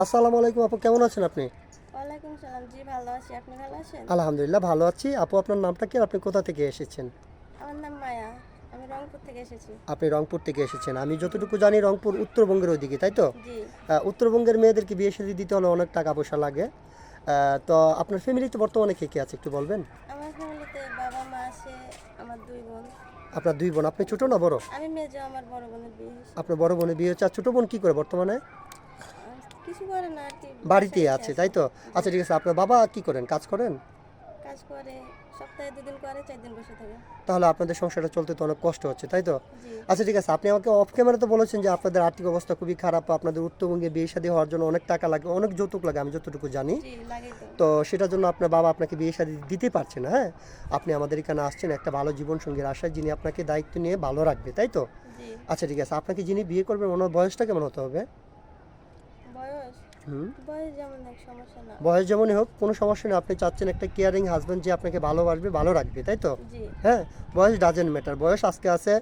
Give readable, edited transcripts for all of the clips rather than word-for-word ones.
আসসালামু আলাইকুম আপু, কেমন আছেন আপনি? ওয়ালাইকুম সালাম। জি, ভালো আছি। আপনি ভালো আছেন? আলহামদুলিল্লাহ ভালো আছি। আপু, আপনার নামটা কি আর আপনি কোথা থেকে এসেছেন? আমার নাম মায়া। আমি রংপুর থেকে এসেছি। আপনি রংপুর থেকে এসেছেন। আমি জি, যতটুকু জানি রংপুর উত্তরবঙ্গের ওইদিকে, তাই তো? জি। উত্তরবঙ্গের মেয়েদেরকে বিয়ে শাদী দিতে হলে অনেক টাকা পয়সা লাগে। তো আপনার ফ্যামিলিতে বর্তমানে কে কে আছে একটু বলবেন? আমার ফ্যামিলিতে বাবা মা আছে, আমার 2 বোন। আপনার দুই বোন, আপনি ছোট না বড়? আমি মেজো, আমার বড় বোনের বিয়ে হয়েছে। আপনার বড় বোনের বিয়ে হচ্ছে, আর ছোট বোন কি করে বর্তমানে? কিছু করে না আর কি, বাড়িতেই বাসায় এসে আছে, আছে। তাই তো? জি, আচ্ছা ঠিক আছে, আপনার বাবা কি করেন, কাজ করেন? কাজ করে। সপ্তাহে 2 দিন করে, 4 দিন বসে থাকে। তাহলে আপনাদের সংসারটা চলতে তো অনেক কষ্ট হচ্ছে, তাই তো? জি, আচ্ছা ঠিক আছে, আপনি আমাকে অফ ক্যামেরাতে বলেছেন যে আপনাদের আর্থিক অবস্থা খুবই খারাপ, আপনাদের উত্তরবঙ্গে বিয়ে শাদী হওয়ার জন্য অনেক টাকা লাগে, অনেক যৌতুক লাগে, আমি যতটুকু জানি। জি, লাগেই তো। তো সেটার জন্য আপনার বাবা আপনাকে বিয়ে শাদী দিতে পারছে না, হ্যাঁ? আপনি আমাদের এখানে আসছেন একটা ভালো জীবনসঙ্গীর আশায়, যিনি আপনাকে দায়িত্ব নিয়ে ভালো রাখবে, তাই তো? জি। আচ্ছা ঠিক আছে, আপনাকে যিনি বিয়ে করবেন ওনার বয়সটা কেমন হতে হবে? বয়স? হুম। বয়স যেমন এক সমস্যা না। বয়স যেমনই হোক কোনো সমস্যা নেই, আপনি চাচ্ছেন একটা কেয়ারিং হাজব্যান্ড যে আপনাকে ভালোবাসবে, ভালো রাখবে, তাই তো? জি, হ্যাঁ। বয়স ডাজেন্ট ম্যাটার, বয়স আজকে আছে,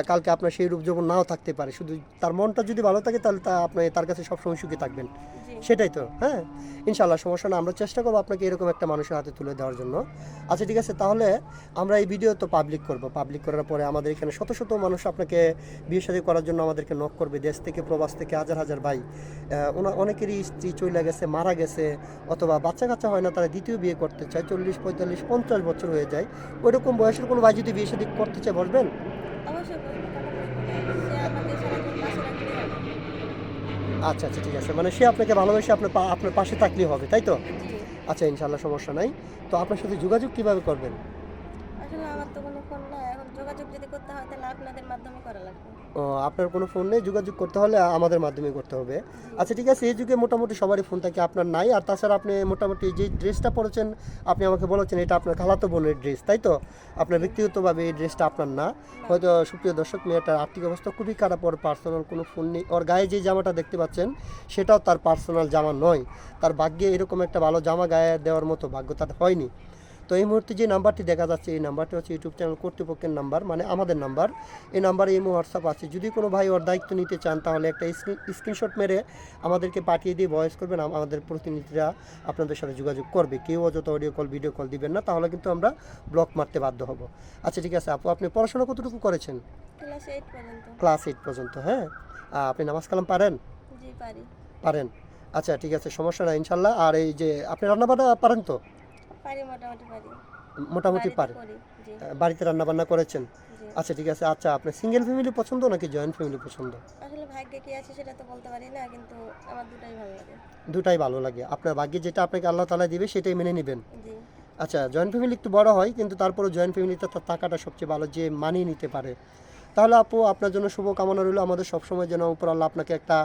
কালকে আপনার সেই রূপ যৌবন নাও থাকতে পারে, শুধু তার মনটা যদি ভালো থাকে তাহলে আপনি তার কাছে সবসময় সুখী থাকবেন। জি। সেটাই তো, হ্যাঁ। ইনশাল্লাহ সমস্যা না, আমরা চেষ্টা করবো আপনাকে এরকম একটা মানুষের হাতে তুলে দেওয়ার জন্য। আচ্ছা ঠিক আছে, তাহলে আমরা এই ভিডিও তো পাবলিক করব, পাবলিক করার পরে আমাদের এখানে শত শত মানুষ আপনাকে বিয়ে শাদী করার জন্য আমাদেরকে নক করবে, দেশ থেকে প্রবাস থেকে হাজার হাজার ভাই। অনেকেরই স্ত্রী চলে গেছে, মারা গেছে, অথবা বাচ্চা কাচ্চা হয় না, তারা দ্বিতীয় বিয়ে করতে চায়, 40, 45, 50 বছর হয়ে যায়। ওইরকম বয়সের কোনো ভাই যদি বিয়ে শাদী করতে চায় বলবেন? অবশ্যই বলবো, কেন বলবো না? সে আমাকে সারা জীবন পাশে রাখলেই হবে। আচ্ছা আচ্ছা ঠিক আছে, মানে সে আপনাকে ভালোবেসে আপনার পাশে থাকলেই হবে, তাই তো? জি। আচ্ছা ইনশাল্লাহ সমস্যা নাই। তো আপনার সাথে যোগাযোগ কিভাবে করবেন? আসলে আমার তো কোনো ফোন নাই। এখন যোগাযোগ যদি করতে হয় তাহলে আপনাদের মাধ্যমে করা লাগবে। ও, আপনার কোনো ফোন নেই, যোগাযোগ করতে হলে আমাদের মাধ্যমে করতে হবে। জি, আচ্ছা ঠিক আছে, এই যুগে মোটামুটি সবারই ফোন থাকে, আপনার নাই। আর তাছাড়া আপনি মোটামুটি যে ড্রেসটা পরেছেন, আপনি আমাকে বলেছেন এটা আপনার খালাতো বোনের ড্রেস, তাই তো? আপনার জি। ব্যক্তিগতভাবে এই ড্রেসটা আপনার না। না। হয়তো সুপ্রিয় দর্শক, মেয়েটার আর্থিক অবস্থা খুবই খারাপ, ওর পার্সোনাল কোনো ফোন নেই, ওর গায়ে যে জামাটা দেখতে পাচ্ছেন সেটাও তার পার্সোনাল জামা নয়। তার ভাগ্যে এরকম একটা ভালো জামা গায়ে দেওয়ার মতো ভাগ্য তার হয়নি। তো এই মুহূর্তে যে নাম্বারটি দেখা যাচ্ছে, এই নাম্বারটি হচ্ছে ইউটিউব চ্যানেল কর্তৃপক্ষের নাম্বার, মানে আমাদের নাম্বার। এই নাম্বারে ইমো হোয়াটসঅ্যাপ আছে, যদি কোনো ভাই ওর দায়িত্ব নিতে চান তাহলে একটা স্ক্রিনশট মেরে আমাদেরকে পাঠিয়ে দিয়ে ভয়েস করবেন, আমাদের প্রতিনিধিরা আপনাদের সাথে যোগাযোগ করবে। কেউ অযথা অডিও কল ভিডিও কল দিবেন না, তাহলে কিন্তু আমরা ব্লক মারতে বাধ্য হব। আচ্ছা ঠিক আছে আপু, আপনি পড়াশোনা কতটুকু করেছেন? ক্লাস 8 পর্যন্ত। ক্লাস 8 পর্যন্ত, হ্যাঁ। আপনি নামাজ কালাম পারেন? জি, পারি। পারেন। আচ্ছা ঠিক আছে, সমস্যা নাই ইনশাল্লাহ। আর এই যে আপনি রান্নাবান্না পারেন তো? পারি, মোটামুটি পারি। মোটামুটি বাড়িতে পারেন। করি। জি, বাড়িতে রান্নাবান্না করেছেন? জি। আচ্ছা ঠিক আছে। আচ্ছা, আপনার সিঙ্গেল ফ্যামিলি পছন্দ নাকি জয়েন্ট ফ্যামিলি পছন্দ? আসলে ভাগ্যে কি আছে সেটা তো বলতে পারি না, কিন্তু আমার দুটাই ভালো লাগে। দুটাই ভালো লাগে, আপনার ভাগ্যে যেটা আপনাকে আল্লাহ তাআলা দিবে সেটাই মেনে নেবেন। জি, আচ্ছা, জয়েন্ট ফ্যামিলি একটু বড় হয়, কিন্তু তারপরেও জয়েন্ট ফ্যামিলিতে তার টাকাটা সবচেয়ে ভালো, যে মানিয়ে নিতে পারে। তাহলে আপু, আপনার জন্য শুভ কামনা রইল, আমাদের সবসময় যেন উপর আল্লাহ আপনাকে একটা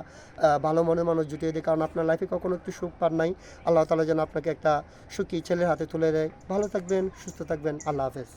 ভালো মনের মানুষ জুটিয়ে দেয়, কারণ আপনার লাইফে কখনো একটু সুখ পান নাই। আল্লাহ তাআলা যেন আপনাকে একটা সুখী ছেলের হাতে তুলে দেয়। ভালো থাকবেন, সুস্থ থাকবেন, আল্লাহ হাফেজ।